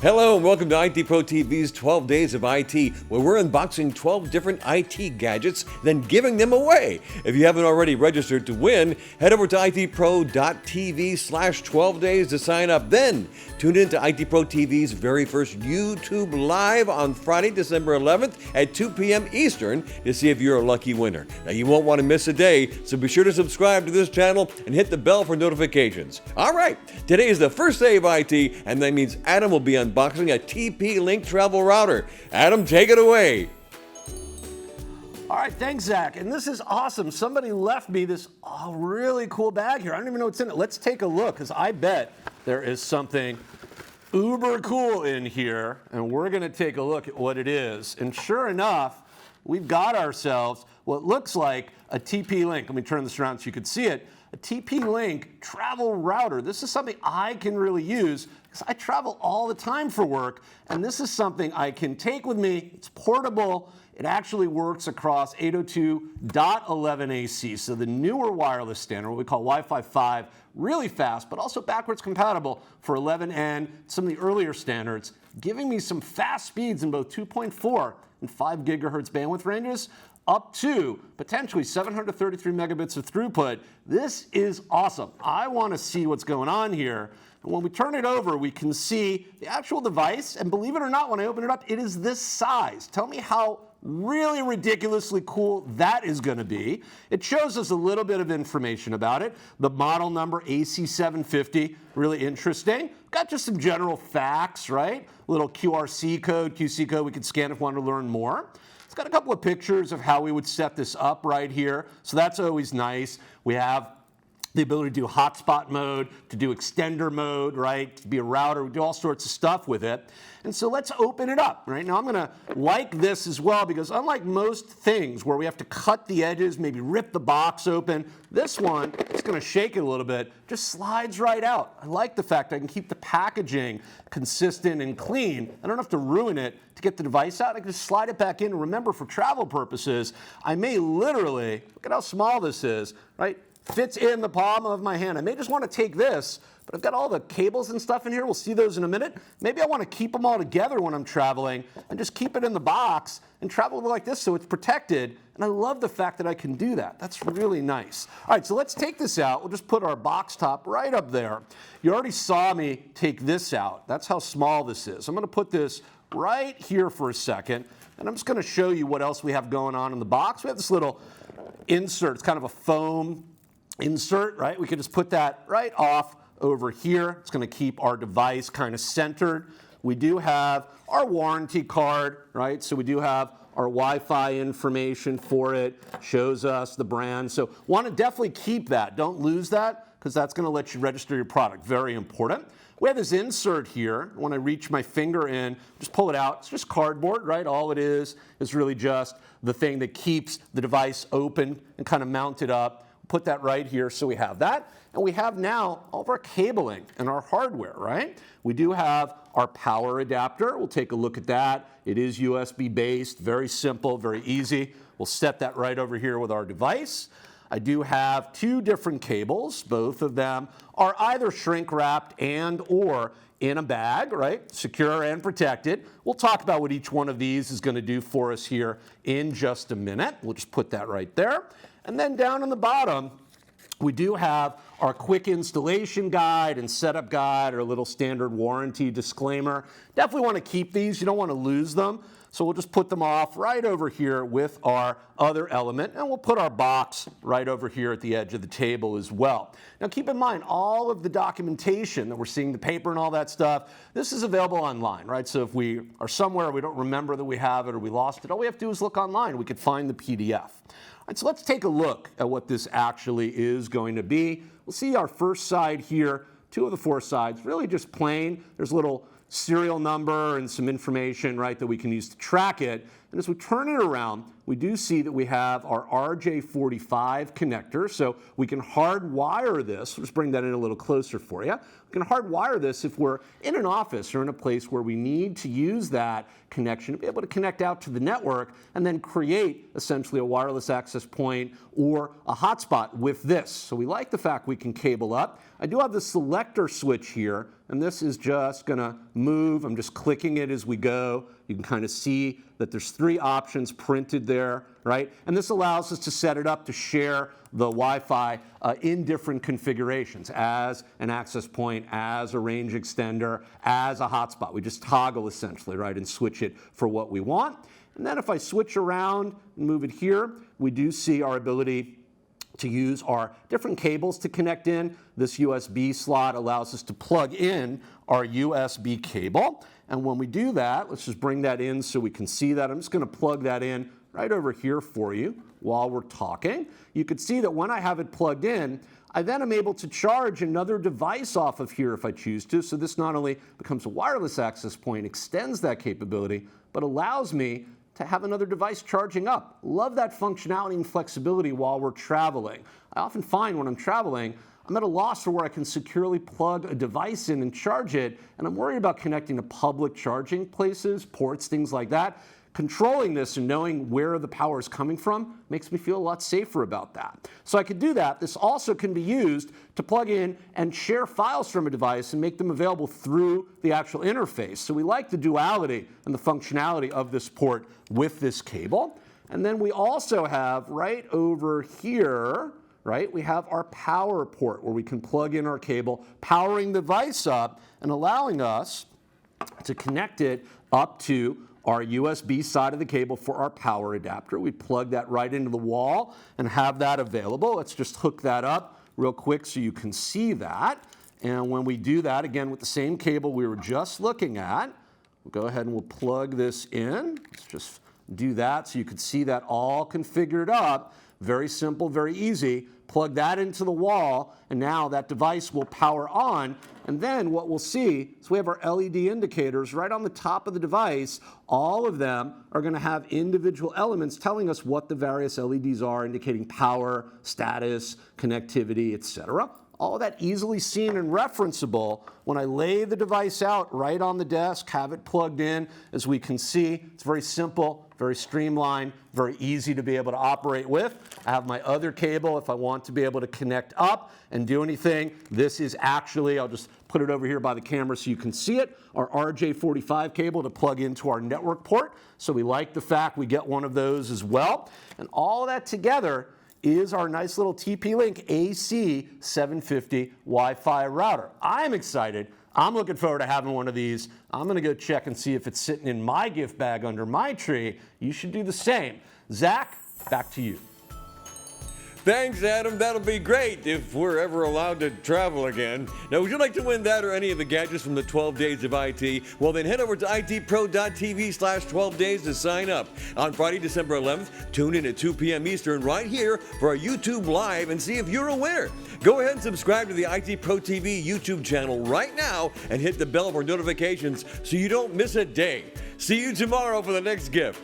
Hello and welcome to IT Pro TV's 12 Days of IT, where we're unboxing 12 different IT gadgets, then giving them away. If you haven't already registered to win, head over to itpro.tv/12days to sign up. Then tune in to IT Pro TV's very first YouTube Live on Friday, December 11th at 2 p.m. Eastern to see if you're a lucky winner. Now, you won't want to miss a day, so be sure to subscribe to this channel and hit the bell for notifications. All right, today is the first day of IT, and that means Adam will be unboxing a TP-Link travel router. Adam, take it away. All right, thanks, Zach. And this is awesome. Somebody left me this really cool bag here. I don't even know what's in it. Let's take a look, because I bet there is something uber cool in here, and we're going to take a look at what it is. And sure enough, we've got ourselves what looks like a TP-Link. Let me turn this around so you can see it. A TP-Link travel router. This is something I can really use because I travel all the time for work, and this is something I can take with me. It's portable. It actually works across 802.11 AC, so the newer wireless standard, what we call Wi-Fi 5, really fast, but also backwards compatible for 11N, some of the earlier standards, giving me some fast speeds in both 2.4 and 5 gigahertz bandwidth ranges, up to potentially 733 megabits of throughput. This is awesome. I want to see what's going on here. And when we turn it over, we can see the actual device. And believe it or not, when I open it up, it is this size. Tell me how really ridiculously cool that is going to be. It shows us a little bit of information about it. The model number, AC750, really interesting. Got just some general facts, right? A little QC code we could scan if we want to learn more. It's got a couple of pictures of how we would set this up right here, so that's always nice. We have the ability to do hotspot mode, to do extender mode, right? To be a router, we do all sorts of stuff with it. And so let's open it up, right? Now I'm gonna like this as well because unlike most things where we have to cut the edges, maybe rip the box open, this one is gonna shake it a little bit, just slides right out. I like the fact I can keep the packaging consistent and clean. I don't have to ruin it to get the device out. I can just slide it back in. Remember, for travel purposes, I may literally, look at how small this is, right? Fits in the palm of my hand. I may just want to take this, but I've got all the cables and stuff in here. We'll see those in a minute. Maybe I want to keep them all together when I'm traveling and just keep it in the box and travel like this so it's protected. And I love the fact that I can do that. That's really nice. All right, so let's take this out. We'll just put our box top right up there. You already saw me take this out. That's how small this is. I'm going to put this right here for a second, and I'm just going to show you what else we have going on in the box. We have this little insert. It's kind of a foam insert, right? We can just put that right off over here. It's going to keep our device kind of centered. We do have our warranty card, right? So we do have our Wi-Fi information for it, shows us the brand. So want to definitely keep that. Don't lose that because that's going to let you register your product. Very important. We have this insert here. When I reach my finger in, just pull it out. It's just cardboard, right? All it is really just the thing that keeps the device open and kind of mounted up. Put that right here, so we have that. And we have now all of our cabling and our hardware, right? We do have our power adapter. We'll take a look at that. It is USB based, very simple, very easy. We'll set that right over here with our device. I do have two different cables. Both of them are either shrink wrapped and or in a bag, right? Secure and protected. We'll talk about what each one of these is going to do for us here in just a minute. We'll just put that right there. And then down on the bottom, we do have our quick installation guide and setup guide, or a little standard warranty disclaimer. Definitely want to keep these. You don't want to lose them. So we'll just put them off right over here with our other element, and we'll put our box right over here at the edge of the table as well. Now keep in mind, all of the documentation that we're seeing, the paper and all that stuff, this is available online, right? So if we are somewhere, we don't remember that we have it or we lost it, all we have to do is look online. We could find the PDF. All right, so let's take a look at what this actually is going to be. We'll see our first side here, two of the four sides, really just plain. There's a little serial number and some information, right, that we can use to track it. And as we turn it around, we do see that we have our RJ45 connector, so we can hardwire this. Let's bring that in a little closer for you. We can hardwire this if we're in an office or in a place where we need to use that connection to be able to connect out to the network and then create essentially a wireless access point or a hotspot with this. So we like the fact we can cable up. I do have the selector switch here and this is just going to move. I'm just clicking it as we go. You can kind of see that there's 3 options printed there, right? And this allows us to set it up to share the Wi-Fi in different configurations as an access point, as a range extender, as a hotspot. We just toggle essentially, right, and switch it for what we want. And then if I switch around and move it here, we do see our ability to use our different cables to connect in. This USB slot allows us to plug in our USB cable. And when we do that, let's just bring that in so we can see that. I'm just going to plug that in right over here for you while we're talking. You can see that when I have it plugged in, I then am able to charge another device off of here if I choose to. So this not only becomes a wireless access point, extends that capability, but allows me to have another device charging up. Love that functionality and flexibility while we're traveling. I often find when I'm traveling, I'm at a loss for where I can securely plug a device in and charge it, and I'm worried about connecting to public charging places, ports, things like that. Controlling this and knowing where the power is coming from makes me feel a lot safer about that. So I could do that. This also can be used to plug in and share files from a device and make them available through the actual interface. So we like the duality and the functionality of this port with this cable. And then we also have right over here, right, we have our power port where we can plug in our cable, powering the device up and allowing us to connect it up to our USB side of the cable for our power adapter. We plug that right into the wall and have that available. Let's just hook that up real quick so you can see that. And when we do that, again, with the same cable we were just looking at, we'll go ahead and we'll plug this in. Let's just do that so you can see that all configured up. Very simple, very easy. Plug that into the wall, and now that device will power on. And then what we'll see is we have our LED indicators right on the top of the device. All of them are going to have individual elements telling us what the various LEDs are, indicating power, status, connectivity, etc. All of that easily seen and referenceable when I lay the device out right on the desk, have it plugged in. As we can see, it's very simple, very streamlined, very easy to be able to operate with. I have my other cable if I want to be able to connect up and do anything. This is actually, I'll just put it over here by the camera so you can see it, our RJ45 cable to plug into our network port. So we like the fact we get one of those as well. And all that together is our nice little TP-Link AC750 Wi-Fi router. I'm excited. I'm looking forward to having one of these. I'm going to go check and see if it's sitting in my gift bag under my tree. You should do the same. Zach, back to you. Thanks, Adam. That'll be great if we're ever allowed to travel again. Now, would you like to win that or any of the gadgets from the 12 Days of IT? Well, then head over to itpro.tv/12days to sign up. On Friday, December 11th, tune in at 2 p.m. Eastern right here for our YouTube Live and see if you're a winner. Go ahead and subscribe to the IT Pro TV YouTube channel right now and hit the bell for notifications so you don't miss a day. See you tomorrow for the next gift.